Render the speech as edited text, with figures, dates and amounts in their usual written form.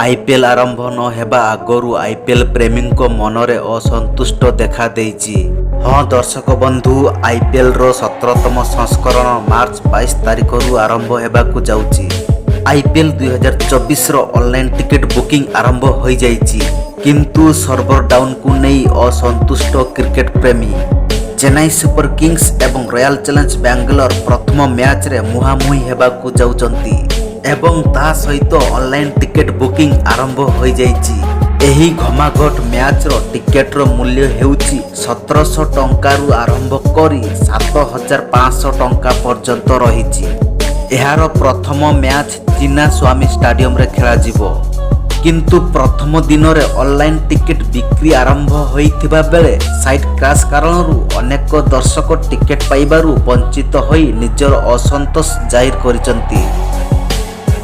IPL आरंभ न हेबा आगरू आईपीएल प्रेमी मनरे असंतुष्ट देखा देइछि। हाँ दर्शक बंधु, आईपीएल रो 17तम संस्करण मार्च 22 तारिख रु आरंभ हेबाकु जाउछि। आईपीएल 2024 रो ऑनलाइन टिकेट बुकिंग आरंभ होई जाइछि, किंतु सर्वर डाउन को नहीं असंतुष्ट क्रिकेट प्रेमी। चेन्नई सुपर किंग्स एवं रॉयल चैलेंज बेंगलोर प्रथम मैच रे मुहामुही हेबाकु जाउचंती एवं ता सहित ऑनलाइन टिकेट बुकिंग आरंभ होई जाइछि। एही घमाघट मैच रो टिकेट रो मूल्य हेउछि 1700 टंका रु आरंभ करी 7500 टंका पर्यंत रहिछि। एहार प्रथम मैच चीना स्वामी स्टेडियम रे खेला जिवो, किंतु प्रथम दिन रे ऑनलाइन टिकेट बिक्री आरंभ होइथिबा बेले साइट क्रैश कारणरू अनेक दर्शक टिकेट पाइबारु वंचित होई निजर असंतोष जाहिर करिसंती।